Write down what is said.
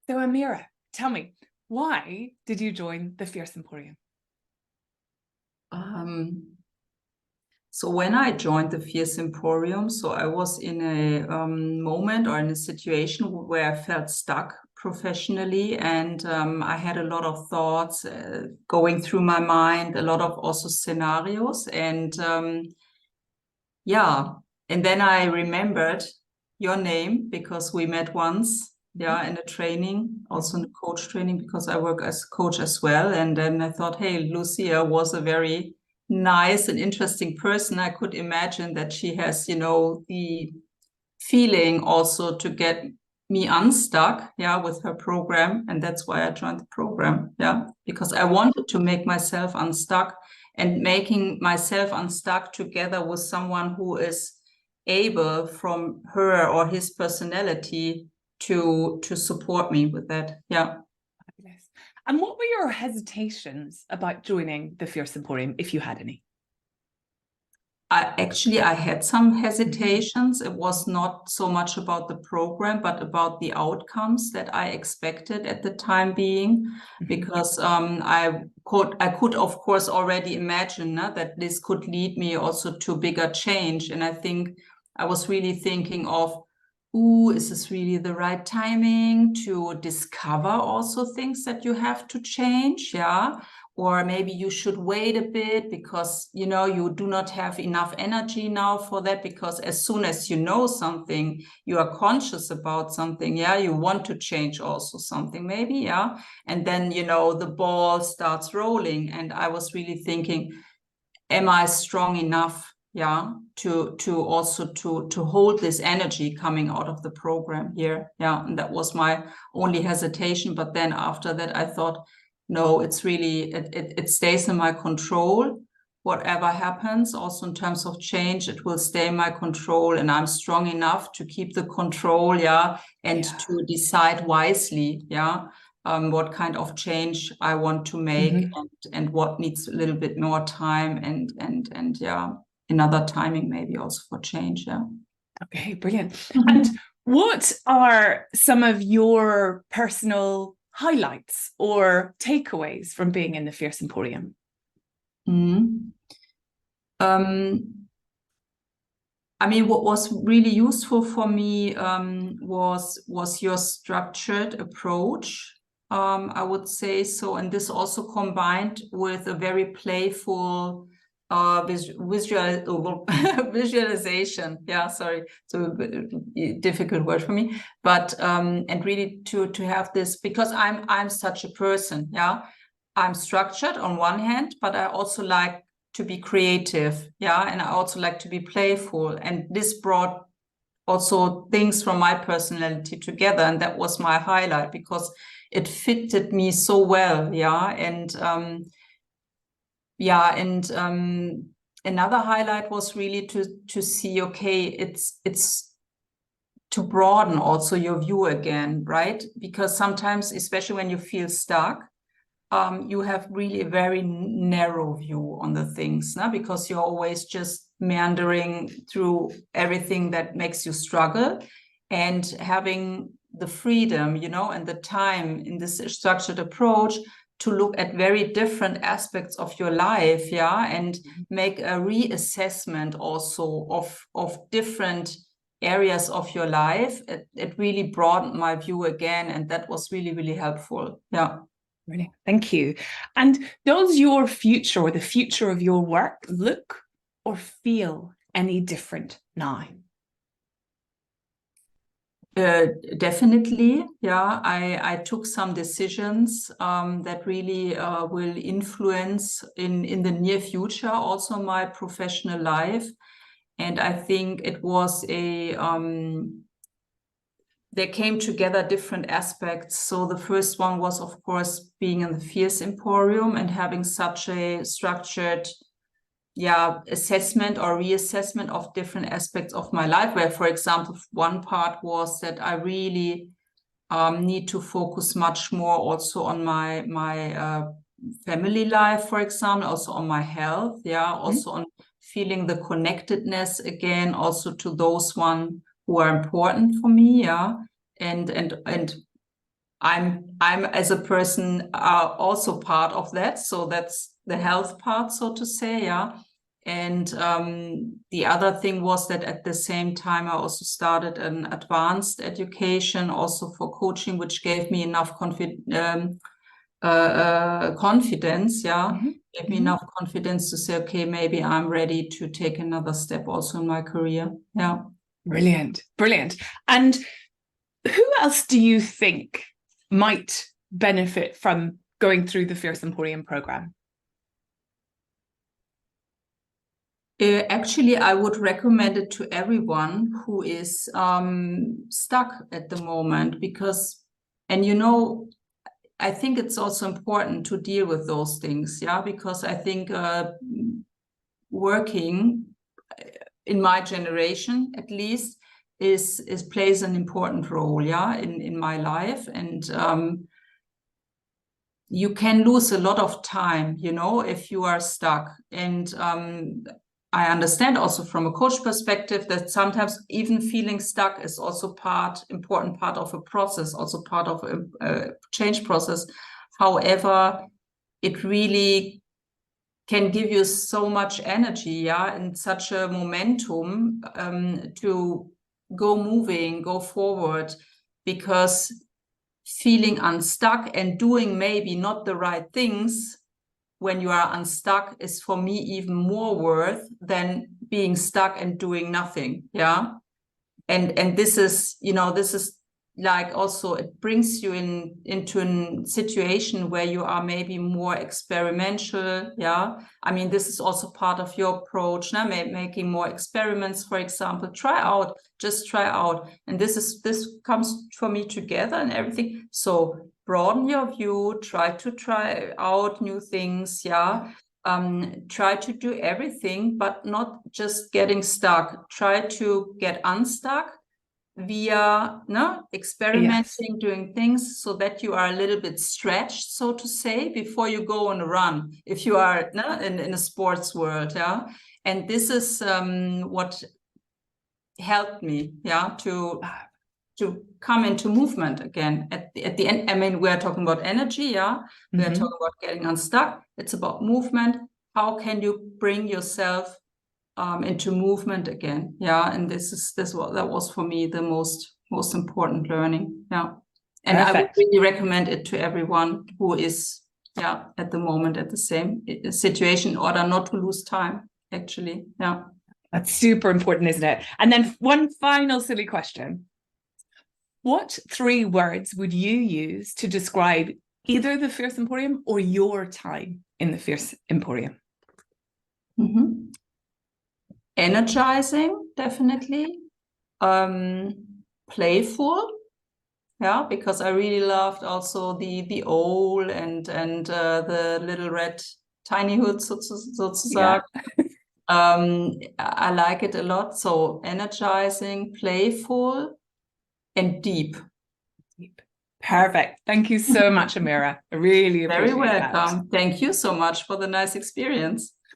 So Amira, tell me, why did you join the Fierce Emporium? So when I joined the Fierce Emporium, so I was in a moment or in a situation where I felt stuck professionally, and I had a lot of thoughts going through my mind, a lot of also scenarios, and yeah, and then I remembered your name because we met once, yeah, in a training, also in the coach training, because I work as coach as well. And then I thought, hey, Lucia was a very nice and interesting person. I could imagine that she has, the feeling also to get me unstuck, yeah, with her program. And that's why I joined the program, yeah, because I wanted to make myself unstuck, and making myself unstuck together with someone who is able from her or his personality to support me with that. Yeah. Fabulous. And what were your hesitations about joining the Fierce Emporium, if you had any? I had some hesitations. It was not so much about the program, but about the outcomes that I expected at the time being, because I could, of course, already imagine that this could lead me also to bigger change. And I think I was really thinking of, ooh, is this really the right timing to discover also things that you have to change? Yeah. Or maybe you should wait a bit because, you do not have enough energy now for that, because as soon as you know something, you are conscious about something. Yeah. You want to change also something maybe. Yeah. And then, the ball starts rolling. And I was really thinking, am I strong enough? Yeah, to also to hold this energy coming out of the program here. Yeah, and that was my only hesitation. But then after that, I thought, no, it's really it stays in my control. Whatever happens, also in terms of change, it will stay in my control, and I'm strong enough to keep the control. Yeah, and to decide wisely. Yeah. What kind of change I want to make, and what needs a little bit more time, and yeah, another timing maybe also for change. Yeah. Okay, brilliant. And what are some of your personal highlights or takeaways from being in the Fierce Emporium? I mean, what was really useful for me was your structured approach. I would say so, and this also combined with a very playful visualization. Yeah, sorry, it's a difficult word for me, but and really to have this, because I'm such a person. Yeah, I'm structured on one hand, but I also like to be creative, yeah, and I also like to be playful, and this brought also things from my personality together, and that was my highlight because it fitted me so well. Yeah. And another highlight was really to see, okay, it's to broaden also your view again, right? Because sometimes, especially when you feel stuck, you have really a very narrow view on the things, because you're always just meandering through everything that makes you struggle, and having the freedom, and the time in this structured approach to look at very different aspects of your life, yeah, and make a reassessment also of different areas of your life. It really broadened my view again, and that was really, really helpful. Yeah. Brilliant. Thank you. And does your future or the future of your work look or feel any different now? Definitely. Yeah. I took some decisions that really will influence in the near future also my professional life. And I think it was they came together different aspects. So the first one was, of course, being in the Fierce Emporium and having such a structured, assessment or reassessment of different aspects of my life, where, for example, one part was that I really need to focus much more also on my family life, for example, also on my health, also on feeling the connectedness again, also to those one who are important for me, and I'm as a person also part of that. So that's the health part, so to say, yeah. And the other thing was that at the same time, I also started an advanced education also for coaching, which gave me enough confidence, yeah, gave me enough confidence to say, okay, maybe I'm ready to take another step also in my career. Yeah. Brilliant, brilliant. And who else do you think might benefit from going through the Fierce Emporium program? Actually, I would recommend it to everyone who is stuck at the moment because, and you know, I think it's also important to deal with those things, yeah, because I think working in my generation, at least, is plays an important role, yeah, in my life, and you can lose a lot of time, you know, if you are stuck. And I understand also from a coach perspective that sometimes even feeling stuck is also important part of a process, also part of a change process. However, it really can give you so much energy, yeah, and such a momentum to go moving, go forward, because feeling unstuck and doing maybe not the right things when you are unstuck is for me even more worth than being stuck and doing nothing, yeah. And this is, you know, this is like also it brings you into a situation where you are maybe more experimental, yeah. I mean, this is also part of your approach, now making more experiments, for example. Just try out, and this comes for me together and everything. So broaden your view, try out new things, yeah. Try to do everything, but not just getting stuck. Try to get unstuck via experimenting, doing things so that you are a little bit stretched, so to say, before you go on a run, if you are in a sports world, yeah. And this is what helped me, yeah, to come into movement again at the end. I mean, we're talking about energy, yeah. We're talking about getting unstuck. It's about movement. How can you bring yourself into movement again, yeah. And that was for me the most important learning, yeah. And perfect. I would really recommend it to everyone who is, yeah, at the moment at the same situation, in order not to lose time, actually, yeah. That's super important, isn't it? And then one final silly question: what 3 words would you use to describe either the Fierce Emporium or your time in the Fierce Emporium? Energizing, definitely. Playful, yeah, because I really loved also the owl and the little red tiny hood, sozusagen. Yeah. I like it a lot. So energizing, playful, and deep. Perfect. Thank you so much, Amira. I really appreciate Very welcome. that. Thank you so much for the nice experience.